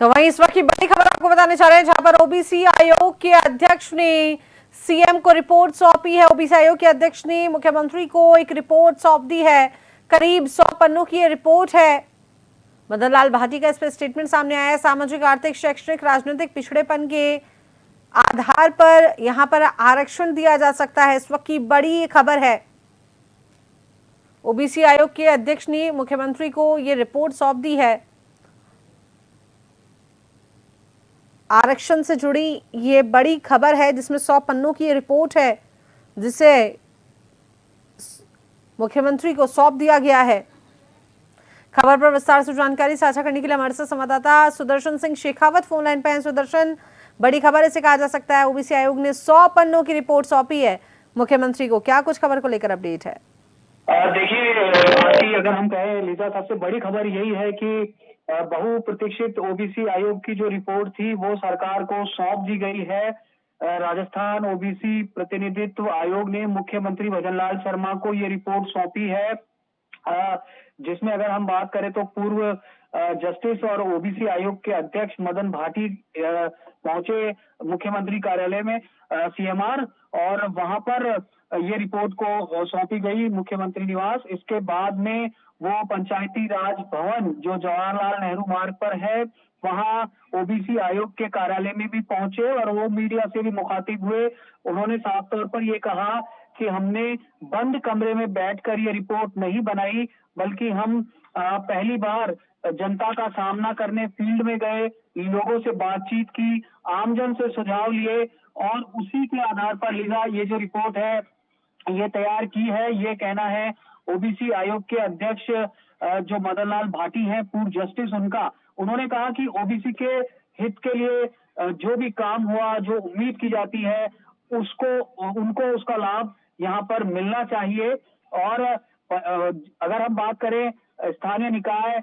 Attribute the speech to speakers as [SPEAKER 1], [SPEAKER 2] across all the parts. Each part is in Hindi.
[SPEAKER 1] तो वहीं इस वक्त की बड़ी खबर आपको बताने जा रहे हैं, जहां पर ओबीसी आयोग के अध्यक्ष ने सीएम को रिपोर्ट सौंपी है। ओबीसी आयोग के अध्यक्ष ने मुख्यमंत्री को एक रिपोर्ट सौंप दी है। करीब 100 पन्नों की ये रिपोर्ट है। मदन लाल भाटी का इस पर स्टेटमेंट सामने आया है। सामाजिक, आर्थिक, शैक्षणिक, राजनीतिक पिछड़ेपन के आधार पर यहां पर आरक्षण दिया जा सकता है। इस वक्त की बड़ी खबर है। ओबीसी आयोग के अध्यक्ष ने मुख्यमंत्री को ये रिपोर्ट सौंप दी है। आरक्षण से जुड़ी ये बड़ी खबर है, जिसमें 100 पन्नों की ये रिपोर्ट है, जिसे मुख्यमंत्री को सौंप दिया गया है। खबर पर विस्तार से जानकारी साझा करने के लिए हमारे साथ संवाददाता सुदर्शन सिंह शेखावत फोन लाइन पे हैं। सुदर्शन, बड़ी खबर इसे कहा जा सकता है, ओबीसी आयोग ने 100 पन्नों की रिपोर्ट सौंपी है मुख्यमंत्री को। क्या कुछ खबर को लेकर अपडेट है?
[SPEAKER 2] देखिए, अगर हम कहें लीजा, सबसे बड़ी खबर यही है कि बहुप्रतीक्षित ओबीसी आयोग की जो रिपोर्ट थी वो सरकार को सौंप दी गई है। राजस्थान ओबीसी प्रतिनिधित्व आयोग ने मुख्यमंत्री भजनलाल शर्मा को ये रिपोर्ट सौंपी है, जिसमें अगर हम बात करें तो पूर्व जस्टिस और ओबीसी आयोग के अध्यक्ष मदन भाटी पहुंचे मुख्यमंत्री कार्यालय में, सीएमआर, और वहां पर ये रिपोर्ट को सौंपी गई मुख्यमंत्री निवास। इसके बाद में वो पंचायती राज भवन जो जवाहरलाल नेहरू मार्ग पर है, वहां ओबीसी आयोग के कार्यालय में भी पहुंचे और वो मीडिया से भी मुखातिब हुए। उन्होंने साफ तौर पर ये कहा कि हमने बंद कमरे में बैठकर ये रिपोर्ट नहीं बनाई, बल्कि हम पहली बार जनता का सामना करने फील्ड में गए, लोगों से बातचीत की, आमजन से सुझाव लिए और उसी के आधार पर लीजा ये जो रिपोर्ट है ये तैयार की है। ये कहना है ओबीसी आयोग के अध्यक्ष जो मदन लाल भाटी हैं, पूर्व जस्टिस, उनका। उन्होंने कहा कि ओबीसी के हित के लिए जो भी काम हुआ, जो उम्मीद की जाती है, उसको उनको उसका लाभ यहाँ पर मिलना चाहिए। और अगर हम बात करें स्थानीय निकाय,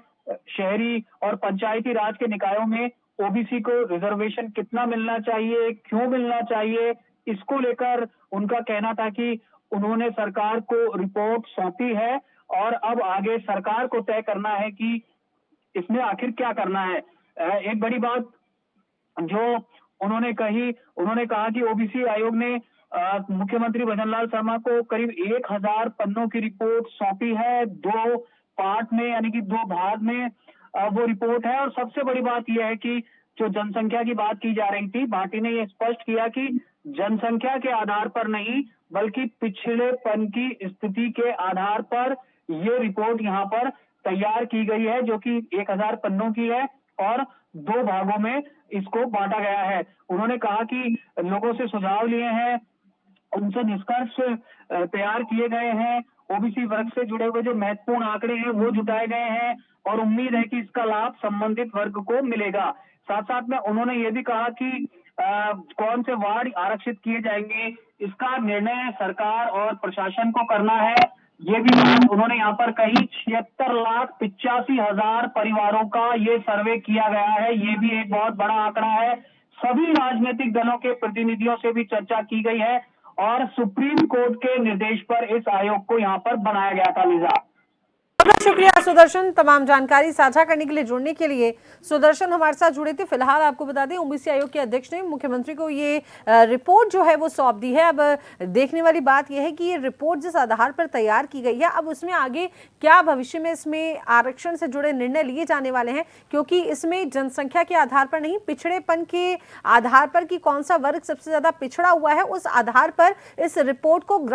[SPEAKER 2] शहरी और पंचायती राज के निकायों में ओबीसी को रिजर्वेशन कितना मिलना चाहिए, क्यों मिलना चाहिए, इसको लेकर उनका कहना था कि उन्होंने सरकार को रिपोर्ट सौंपी है और अब आगे सरकार को तय करना है कि इसमें आखिर क्या करना है। एक बड़ी बात जो उन्होंने कहा कि ओबीसी आयोग ने मुख्यमंत्री भजनलाल शर्मा को करीब 1000 पन्नों की रिपोर्ट सौंपी है। 2 पार्ट में, यानी कि 2 भाग में वो रिपोर्ट है। और सबसे बड़ी बात यह है कि जो जनसंख्या की बात की जा रही थी, भाटी ने यह स्पष्ट किया कि जनसंख्या के आधार पर नहीं, बल्कि पिछड़ेपन की स्थिति के आधार पर ये रिपोर्ट यहाँ पर तैयार की गई है, जो कि 1000 पन्नों की है और 2 भागों में इसको बांटा गया है। उन्होंने कहा कि लोगों से सुझाव लिए हैं, उनसे निष्कर्ष तैयार किए गए हैं, ओबीसी वर्ग से जुड़े हुए जो महत्वपूर्ण आंकड़े हैं वो जुटाए गए हैं और उम्मीद है कि इसका लाभ संबंधित वर्ग को मिलेगा। साथ साथ में उन्होंने ये भी कहा कि कौन से वार्ड आरक्षित किए जाएंगे, इसका निर्णय सरकार और प्रशासन को करना है। ये भी बात उन्होंने यहाँ पर कही। 76,85,000 परिवारों का ये सर्वे किया गया है, ये भी एक बहुत बड़ा आंकड़ा है। सभी राजनीतिक दलों के प्रतिनिधियों से भी चर्चा की गई है और सुप्रीम कोर्ट के निर्देश पर इस आयोग को यहाँ पर बनाया गया था। लीजा,
[SPEAKER 1] बहुत शुक्रिया सुदर्शन, तमाम जानकारी साझा करने के लिए, जुड़ने के लिए। सुदर्शन हमारे साथ जुड़े थे। फिलहाल आपको बता दें, ओबीसी आयोग के अध्यक्ष ने मुख्यमंत्री को ये रिपोर्ट जो है वो सौंप दी है। अब देखने वाली बात यह है कि ये रिपोर्ट जिस आधार पर तैयार की गई है, अब उसमें आगे क्या भविष्य में इसमें आरक्षण से जुड़े निर्णय लिए जाने वाले हैं, क्योंकि इसमें जनसंख्या के आधार पर नहीं, पिछड़ेपन के आधार पर कि कौन सा वर्ग सबसे ज्यादा पिछड़ा हुआ है, उस आधार पर इस रिपोर्ट को